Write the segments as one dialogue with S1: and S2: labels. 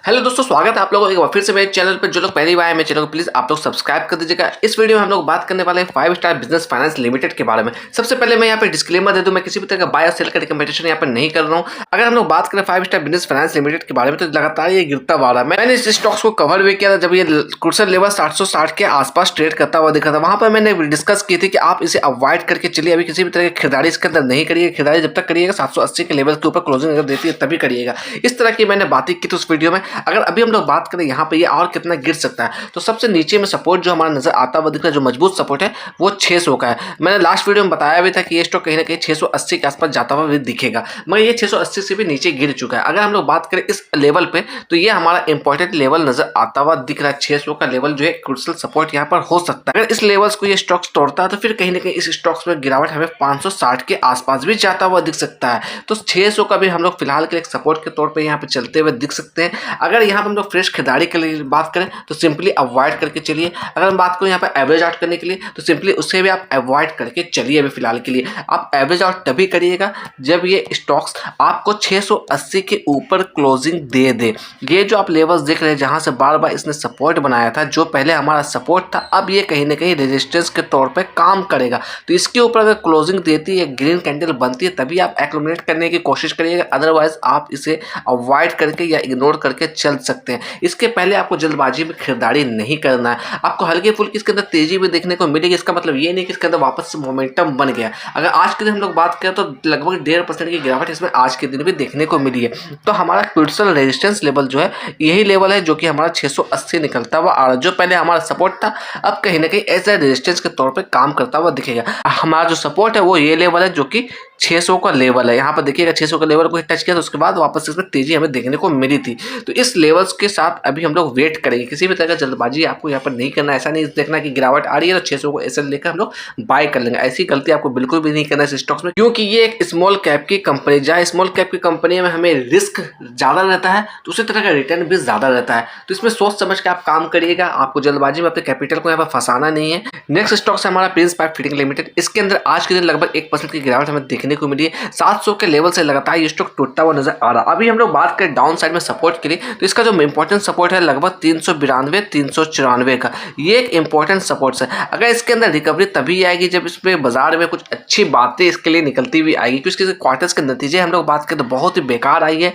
S1: Hello दोस्तों, स्वागत है आप लोगों का एक बार फिर से मेरे चैनल पर। जो लोग पहली बार आए मेरे चैनल को प्लीज आप लोग सब्सक्राइब कर दीजिएगा। इस वीडियो में हम लोग बात करने वाले हैं 5 स्टार बिजनेस फाइनेंस लिमिटेड के बारे में। सबसे पहले मैं यहाँ पे डिस्क्लेमर दे दूं, मैं किसी भी तरह का बाय और सेल का रिकमेंडेशन यहाँ पर नहीं कर रहा हूँ। अगर हम लोग बात करें 5 स्टार बिजनेस फाइनेंस लिमिटेड के बारे में, तो लगातार ये गिरता हुआ रहा है। मैंने इस स्टॉक्स को कवर भी किया था जब ये क्रूशियल लेवल 760 के आसपास ट्रेड करता हुआ दिखा था। वहां पर मैंने डिस्कस की थी कि आप इसे अवॉइड करके चलिए, अभी किसी भी तरह की खरीदारी इसके अंदर नहीं करिएगा। खरीदारी जब तक करिएगा 780 के लेवल के ऊपर क्लोजिंग अगर देती है तभी करिएगा। इस तरह की मैंने बातें की थी उस वीडियो में। अगर अभी हम लोग बात करें यहाँ पे ये और कितना गिर सकता है, तो सबसे नीचे में सपोर्ट जो हमारा नजर आता हुआ दिख रहा है, जो मजबूत सपोर्ट है वो 600 का है। मैंने लास्ट वीडियो में बताया भी था कि ये स्टॉक कहीं ना कहीं 680 के आसपास जाता हुआ भी दिखेगा, मगर ये 680 से भी नीचे गिर चुका है। अगर हम लोग बात करें इस लेवल पे, तो ये हमारा इंपॉर्टेंट लेवल नजर आता हुआ दिख रहा है। 600 का लेवल जो है क्रूशियल सपोर्ट यहाँ पर हो सकता है। अगर इस लेवल्स को ये स्टॉक्स तोड़ता है तो फिर कहीं ना कहीं इस स्टॉक्स में गिरावट हमें 560 के आसपास भी जाता हुआ दिख सकता है। तो 600 का भी हम लोग फिलहाल के एक सपोर्ट के तौर पर यहाँ पे चलते हुए दिख सकते हैं। अगर यहाँ पर हम लोग फ्रेश खरीदारी के लिए बात करें तो सिंपली अवॉइड करके चलिए। अगर हम बात करें यहाँ पर एवरेज आउट करने के लिए, तो सिंपली उसे भी आप अवॉइड करके चलिए। अभी फिलहाल के लिए आप एवरेज आउट तभी करिएगा जब ये स्टॉक्स आपको 680 के ऊपर क्लोजिंग दे दे। ये जो आप लेवल्स देख रहे हैं जहां से बार बार इसने सपोर्ट बनाया था, जो पहले हमारा सपोर्ट था, अब ये कहीं ना कहीं रेजिस्टेंस के तौर पे काम करेगा। तो इसके ऊपर अगर क्लोजिंग देती है, ग्रीन कैंडल बनती है, तभी आप एक्यूमुलेट करने की कोशिश करिएगा। अदरवाइज आप इसे अवॉइड करके या इग्नोर करके चल सकते हैं। इसके पहले आपको जल्दबाजी में खरीदारी नहीं करना है। आपको हल्के फुल्की इसके अंदर तेजी भी देखने को मिलेगी। इसका मतलब ये नहीं कि इसके अंदर वापस से मोमेंटम बन गया। अगर आज के दिन हम लोग बात करें तो लगभग 1.5% की गिरावट इसमें आज के दिन भी देखने को मिली है। तो हमारा क्रूशियल रेजिस्टेंस लेवल जो है यही लेवल है, जो कि हमारा 680 निकलता हुआ आ रहा है। जो पहले हमारा सपोर्ट था, अब कहीं ना कहीं एज ए रेजिस्टेंस के तौर पर काम करता हुआ दिखेगा। हमारा जो सपोर्ट है वो ये लेवल है, जो कि 600 का लेवल है। यहाँ पर देखिएगा 600 का लेवल को टच किया तो उसके बाद वापस इसमें तेजी हमें देखने को मिली थी। तो इस लेवल्स के साथ अभी हम लोग वेट करेंगे। किसी भी तरह का जल्दबाजी आपको यहाँ पर नहीं करना। ऐसा नहीं देखना कि गिरावट आ रही है तो 600 को ऐसे लेकर हम लोग बाय कर लेंगे। ऐसी गलती आपको बिल्कुल भी नहीं करना है इस स्टॉक्स में, क्योंकि ये एक स्मॉल कैप की कंपनी, जहाँ स्मॉल कैप की कंपनी में हमें रिस्क ज्यादा रहता है तो उसी तरह का रिटर्न भी ज्यादा रहता है। तो इसमें सोच समझ के आप काम करिएगा। आपको जल्दबाजी में अपने कैपिटल को यहाँ पर फंसाना नहीं है। नेक्स्ट स्टॉक है हमारा प्रिंस पाइप फिटिंग लिमिटेड। इसके अंदर आज के दिन लगभग 1% की गिरावट हमें देखने को मिली है। 700 के लेवल से लगातार ये स्टॉक टूटता हुआ नजर आ रहा है। अभी हम लोग बात करें डाउन साइड में सपोर्ट के लिए, तो इसका जो इंपॉर्टेंट सपोर्ट है लगभग 392 394 का, ये एक इंपॉर्टेंट सपोर्ट है। अगर इसके अंदर रिकवरी तभी आएगी जब इसमें बाजार में कुछ अच्छी बातें इसके लिए निकलती हुई आएगी, क्योंकि इसके क्वार्टर्स के नतीजे हम लोग बात करें तो बहुत ही बेकार आई है।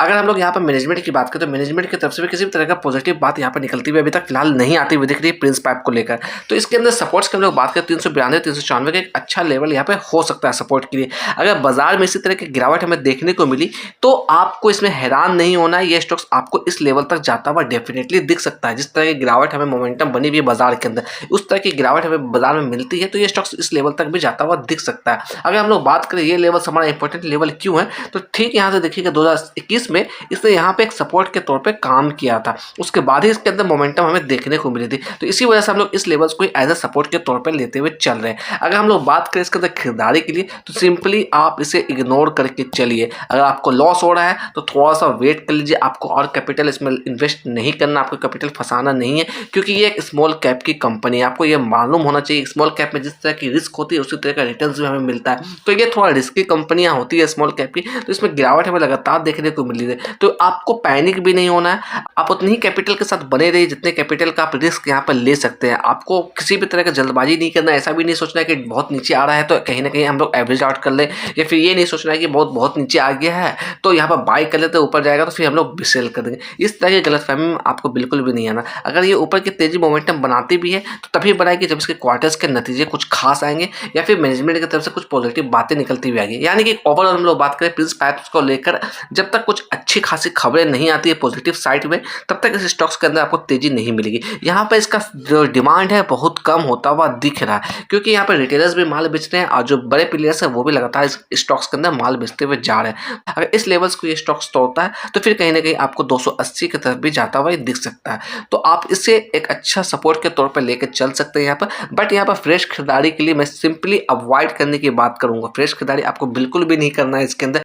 S1: अगर हम लोग यहाँ पर मैनेजमेंट की बात करें तो मैनेजमेंट की तरफ से भी किसी भी तरह का पॉजिटिव बात यहाँ पर निकलती हुई अभी तक फिलहाल नहीं आती हुई दिख रही है प्रिंस पाइप को लेकर। तो इसके अंदर सपोर्ट्स की हम लोग बात करें 392 394 का एक अच्छा लेवल यहाँ पे हो सकता है सपोर्ट के लिए। अगर बाजार में इसी तरह की गिरावट हमें देखने को मिली तो आपको इसमें हैरान नहीं होना है। ये स्टॉक्स आपको इस लेवल तक जाता हुआ डेफिनेटली दिख सकता है। जिस तरह की गिरावट हमें मोमेंटम बनी हुई है बाजार के अंदर, उस तरह की गिरावट हमें बाजार में मिलती है तो ये स्टॉक्स इस लेवल तक भी जाता हुआ दिख सकता है। अगर हम लोग बात करें ये लेवल हमारा इंपॉर्टेंट लेवल क्यों है, तो ठीक यहाँ से देखिएगा 2021 में इसने यहाँ पे एक सपोर्ट के तौर पे काम किया था। उसके बाद ही इसके अंदर मोमेंटम हमें देखने को मिली थी। तो इसी वजह से हम लोग इस लेवल्स को एज ए सपोर्ट के तौर पे लेते हुए चल रहे हैं। अगर हम लोग बात करें इसके अंदर खरीदारी के लिए, तो सिंपली आप इसे इग्नोर करके चलिए। अगर आपको लॉस हो रहा है तो थोड़ा सा वेट कर लीजिए। आपको और कैपिटल इसमें इन्वेस्ट नहीं करना, आपको कैपिटल फंसाना नहीं है, क्योंकि ये एक स्मॉल कैप की कंपनी है। आपको ये मालूम होना चाहिए स्मॉल कैप में जिस तरह की रिस्क होती है उसी तरह का रिटर्न भी हमें मिलता है। तो ये थोड़ा रिस्की कंपनियां होती है स्मॉल कैप की, तो इसमें गिरावट हमें लगातार देखने को मिली है। तो आपको पैनिक भी नहीं होना है। आप उतनी ही कैपिटल के साथ बने रहिए जितने कैपिटल का आप रिस्क यहाँ पर ले सकते हैं। आपको किसी भी तरह का जल्दबाजी नहीं करना। ऐसा भी नहीं सोचना है कि बहुत नीचे आ रहा है तो कहीं ना कहीं हम लोग एवरेज आउट कर ले, या फिर ये नहीं सोचना है कि बहुत नीचे आ गया है तो यहाँ पर बाय कर लेते ऊपर जाएगा तो फिर हम लोग सेल कर देंगे। इस तरह की गलतफहमी में आपको बिल्कुल भी नहीं आना। अगर ये ऊपर की तेजी मोमेंटम बनाती भी है तो तभी बनाएगी जब इसके क्वार्टर्स के नतीजे कुछ खास आएंगे या फिर मैनेजमेंट की तरफ से कुछ पॉजिटिव बातें निकलती हुई आएगी। यानी कि ओवरऑल हम लोग बात करें प्रिंस पाइप्स को लेकर, जब तक कुछ अच्छी खासी खबरें नहीं आती है पॉजिटिव साइड में, तब तक इस स्टॉक्स के अंदर आपको तेजी नहीं मिलेगी। यहाँ पर इसका जो डिमांड है बहुत कम होता हुआ दिख रहा है, क्योंकि यहाँ पर रिटेलर्स भी माल बेच रहे हैं और जो बड़े प्लेयर्स हैं वो भी लगातार इस स्टॉक्स के अंदर माल बेचते हुए जा रहे हैं। अगर इस लेवल्स को ये स्टॉक्स तोड़ता है तो फिर कहीं ना कहीं आपको 280 की तरफ भी जाता हुआ दिख सकता है। तो आप इसे एक अच्छा सपोर्ट के तौर पर लेकर चल सकते हैं यहाँ पर। बट यहाँ पर फ्रेश खरीदारी के लिए मैं सिंपली अवॉइड करने की बात करूंगा। फ्रेश खरीदारी आपको बिल्कुल भी नहीं करना है इसके अंदर।